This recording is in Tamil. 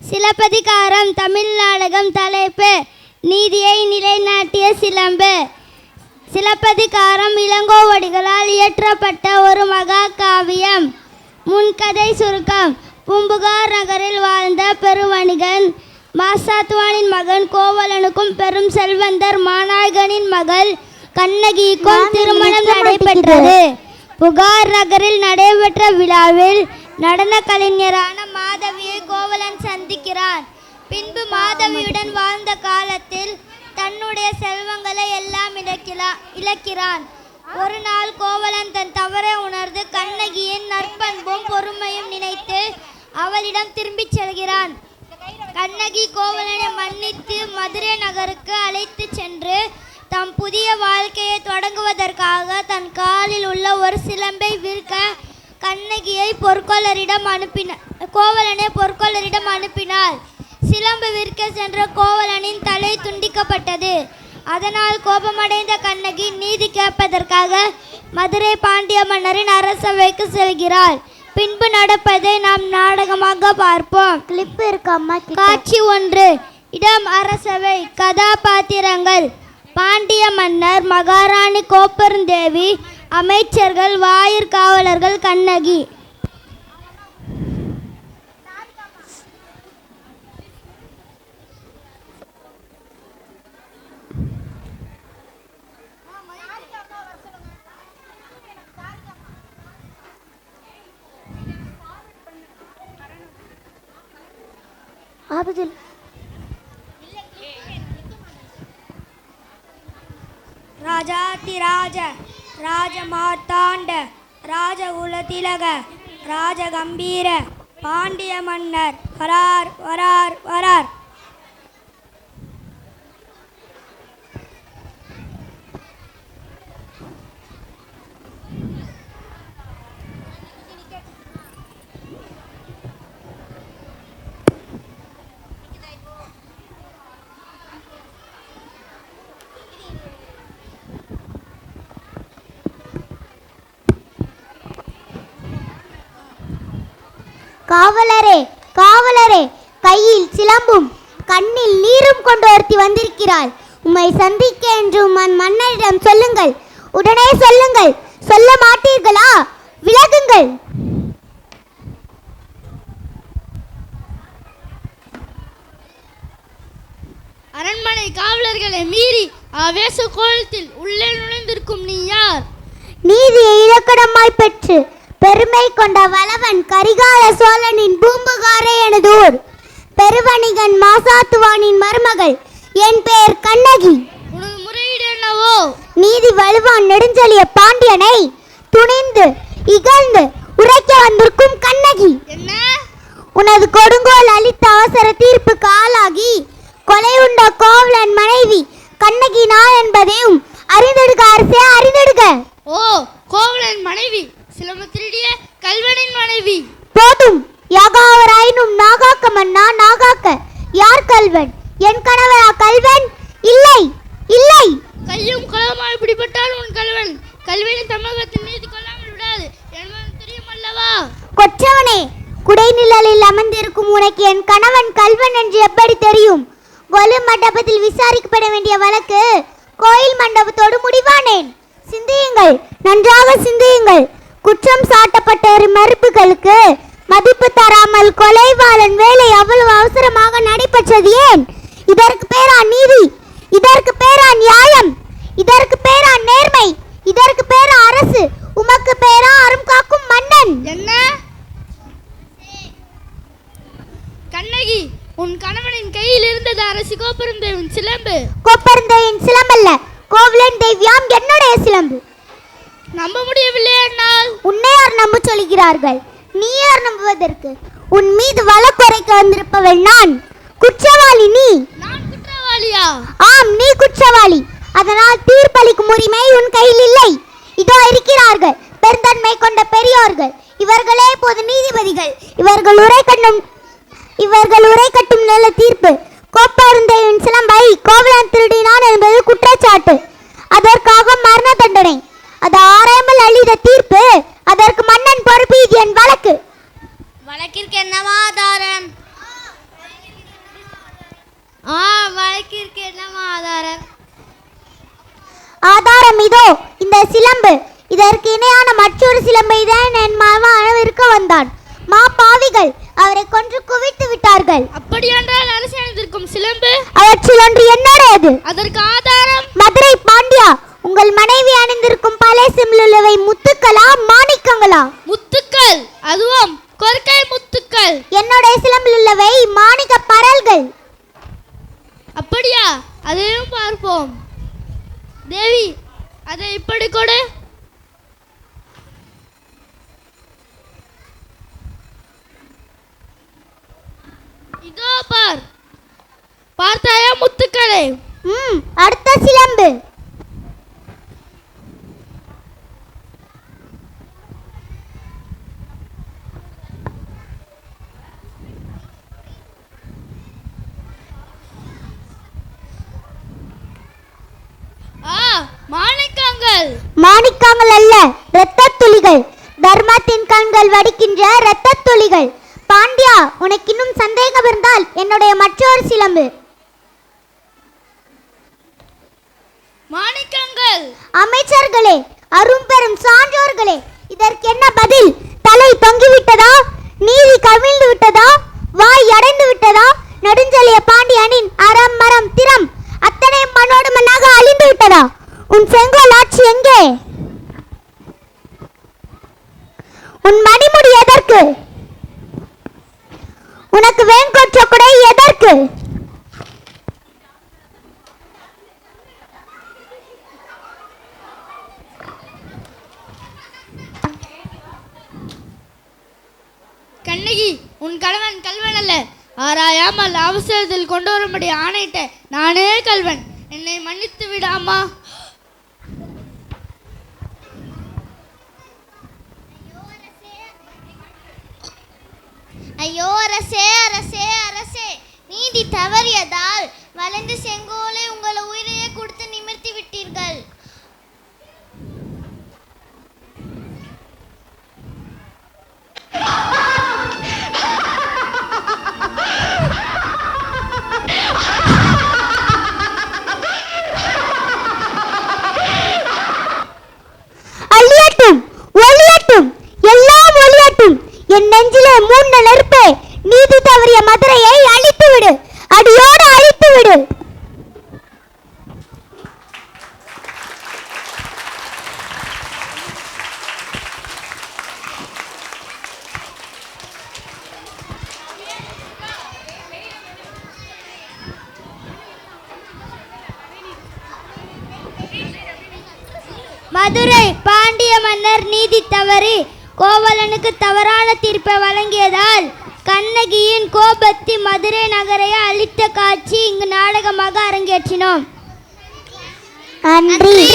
சிலப்பதிகாரம் தமிழ் நாடகம். தலைப்பு நீதியை நிலைநாட்டிய சிலம்பு. சிலப்பதிகாரம் இளங்கோவடிகளால் இயற்றப்பட்ட ஒரு மகா காவியம். முன்கதை சுருக்கம். பூம்புகார் நகரில் வாழ்ந்த பெருவணிகன் மாசாத்துவானின் மகன் கோவலனுக்கும் பெரும் செல்வந்தர் மாநாயகனின் மகள் கண்ணகிக்கும் திருமணம் நடைபெற்றது. புகார் நகரில் நடைபெற்ற விழாவில் நடன கலைஞரான மாதவியை கோவலன் சந்திக்கிறான். பின்பு மாதவியுடன் வாழ்ந்த காலத்தில் தன்னுடைய செல்வங்களை எல்லாம் இழக்கிறான். ஒரு நாள் கோவலன் தன் தவறை உணர்ந்து கண்ணகியின் நற்பண்பும் பொறுமையும் நினைத்து அவளிடம் திரும்பிச் செல்கிறான். கண்ணகி கோவலனை மன்னித்து மதுரை நகருக்கு அழைத்து சென்று தம் புதிய வாழ்க்கையை தொடங்குவதற்காக தன் காலில் உள்ள ஒரு சிலம்பை விற்க கண்ணகியை கோவலனை பொற்கொள்ளரிடம் அனுப்பினாள். சிலம்பு விற்க சென்ற கோவலனின் தலை துண்டிக்கப்பட்டது. அதனால் கோபமடைந்த கண்ணகி நீதி கேட்பதற்காக மதுரை பாண்டிய மன்னரின் அரசவைக்கு செல்கிறாள். பின்பு நடப்பதை நாம் நாடகமாக பார்ப்போம். கிளிப் இருக்காமா? காட்சி 1. இடம் அரசவை. கதாபாத்திரங்கள்: பாண்டிய மன்னர், மகாராணி கோப்பெருந்தேவி, அமைச்சர்கள், வாயிற்காவலர்கள், கண்ணகி. ராஜாதிராஜ ராஜமார்த்தாண்ட ராஜகுலதிலக ராஜகம்பீர பாண்டிய மன்னர் வரார் வரார் வரார். காவலரே, காவலரே, கையில் சிலம்பும் கண்ணில் நீரும் கொண்டு ஒருத்தி வந்திருக்கிறாள். உம்மை சந்திக்க என்று மன்னரிடம் சொல்லுங்கள். உடனே சொல்லுங்கள். சொல்ல மாட்டீர்களா? விலகுங்கள். அரண்மனை காவலர்களை மீறி ஆவேச கோலத்தில் உள்ளே நுழைந்திருக்கும் நீ யார்? நீதியை இலக்கணமாய் பெற்று பெருமை கொண்ட வளவன் கரிகால சோழனின் பூம்புகாரே எனது ஊர். பெருவணிகன் மாசாத்துவானின் மருமகள். என் பெயர் கண்ணகி. உனது முறையீடு என்னவோ? நீதி வலுவான் நெடுஞ்செழிய பாண்டியனை துணிந்து இகழ்ந்து உரைக்க வந்திருக்கும் கண்ணகி. என்ன? உனது கொடுங்கோல் அளித்த அவசர தீர்ப்புக்கு ஆளாகி கொலை உண்ட கோவலன் மனைவி கண்ணகி நான் என்பதையும் அறிந்தெடுக அரசே, அறிந்தெடுக. ஓ, கோவலன் மனைவி சிலம்பு திருடிய கல்வனின் மனைவி. போதும். யாகாவராயினும் நாகாக்க மன்னா, நாகாக்க. யார் கல்வன்? என் கணவரா கல்வன்? இல்லை, இல்லை. கையும் களவுமாய் பிடிபட்டால் உன் கல்வன். கல்வனை தமிழகத்தின் நீதி கொள்ளாமல் விடாது என்பது தெரியும் அல்லவா? கொற்றவனே, குடைநிழலில் அமர்ந்திருக்கும் உனக்கு என் கணவன் கல்வன் என்று எப்படி தெரியும்? கொலு மண்டபத்தில் விசாரிக்கப்பட வேண்டிய வழக்கு கோயில் மண்டபத்தோடு முடிவானேன். சிந்தியுங்கள், நன்றாக சிந்தியுங்கள். குற்றம் சாட்டப்பட்ட மறுப்புகளுக்கு மதிப்பு தராமல் கொலைவாளன் வேலை அவ்வளவு அவசரமாக நடைபெற்றது ஏன்? இதற்கு பேரா நீதி? இதற்கு பேரா நியாயம்? இதற்கு பேரா நேர்மை? இதற்கு பேரா அரசு? உமக்கு பேரா அறம் காக்கும் மன்னன்? என்ன? கண்ணகி, உன் கணவனின் கையில் இருந்தது அரசி கோப்பெருந்தேவின் சிலம்பு. கோப்பெருந்தேவின் சிலம்பல்ல, கோவலன் தேவியாம் என்னுடைய சிலம்பு. நம்ப முடியவில்லை என்னால். உன்னை யார் நம்ப சொல்கிறார்கள்? நீ யார் நம்புவதற்கு? உன் மீது வழக்குரைக்க வந்திருப்பவள் நான். குற்றவாளி நீ. நான் குற்றவாளியா? ஆம், நீ குற்றவாளி. அதனால் தீர்ப்பளிக்கும் உரிமை உன் கையில் இல்லை. இதோ இருக்கிறார்கள் பெருந்தன்மை கொண்ட பெரியோர்கள். இவர்களே இப்போது நீதிபதிகள். இவர்கள் உரை கட்டும் நல்ல தீர்ப்பு. கோப்பெருந்தேவின் சிலம்பை கோவலன் திருடினான் என்பது குற்றச்சாட்டு. அதற்காக மரண தண்டனை. அது ஆராய்மல் அளித்த தீர்ப்பு. அதற்கு மன்னன் பொறுப்பு. இது என் வழக்கு. வழக்கிற்கு என்னவா ஆதாரம்? ஆதாரம் இதோ இந்த சிலம்பு. இதற்கு இணையான மற்றொரு சிலம்பை தான் என் மகன் விற்க வந்தான். மா பாவிகள் அவரை கொன்று குவித்து விட்டார்கள். அப்படியென்றால் அரசு அணிந்திருக்கும் சிலம்பு அவற்றில் ஒன்று என்னுடையது. அதற்கு ஆதாரம்? மதுரை பாண்டியா, உங்கள் மனைவி அணிந்திருக்கும் பழைய சிம்பிளுள்ளவை முத்துக்களா மாணிக்கங்களா? முத்துக்கள், அதுவும் கொற்கை முத்துக்கள். என்னுடைய சிலம்பில் உள்ளவை மாணிக்க பரல்கள். அப்படியா? அதையும் பார்ப்போம். தேவி, அதை இப்படி கொடு. இதோ பார். பார்த்தாயா முத்துக்களை? அடுத்த சிலம்பு. மாணிக்கங்கள். மாணிக்கங்கள் அல்ல, இரத்த துளிகள். தர்மத்தின் கண்கள் வடிக்கின்ற இரத்த துளிகள். பாண்டியா, உனக்கு இன்னும் சந்தேகம் இருந்தால் என்னுடைய மற்றொரு சிலம்பு. மாணிக்கங்கள். அமைச்சர்களே, அரும்பெரும் சான்றோர்களே, இதற்கு என்ன பதில்? தலை தொங்கிவிட்டதா? நீதி கவிழ்ந்து விட்டதா? வாய் அடைந்து விட்டதா? நெடுஞ்செழிய பாண்டியனின் அறம் மரம் திறம் அத்தனை மண்ணோடு மண்ணாக அழிந்து விட்டதா? உன் செங்கோல் ஆட்சி எங்கே? உன் மணிமுடி எதற்கு? உனக்கு வேங்கொற்ற குடை எதற்கு? கண்ணகி, உன் கணவன் கல்வன் அல்ல. ஆராயாமல் அவசரத்தில் கொண்டு வரும்படி ஆணையிட்ட நானே கல்வன். என்னை மன்னித்து விடாமா? ஐயோ அரசே, அரசே, அரசே, நீதி தவறியதால் வளைந்த செங்கோலை உங்கள் உயிரையே கொடுத்து நிமிர்த்தி விட்டீர்கள். அழியட்டும், ஒளியட்டும், எல்லாம் ஒளியட்டும். என் நெஞ்சிலே மூண்ட நெருப்பே, நீதி தவறிய மதுரையை அழித்து விடு, அடியோடு அழித்து விடு. மதுரை பாண்டிய மன்னர் நீதி தவறி கோவலனுக்கு தவறான தீர்ப்பை வழங்கியதால் கண்ணகியின் கோபத்தில் மதுரை நகரையை அழித்த காட்சி இங்கு நாடகமாக அரங்கேற்றினோம். நன்றி.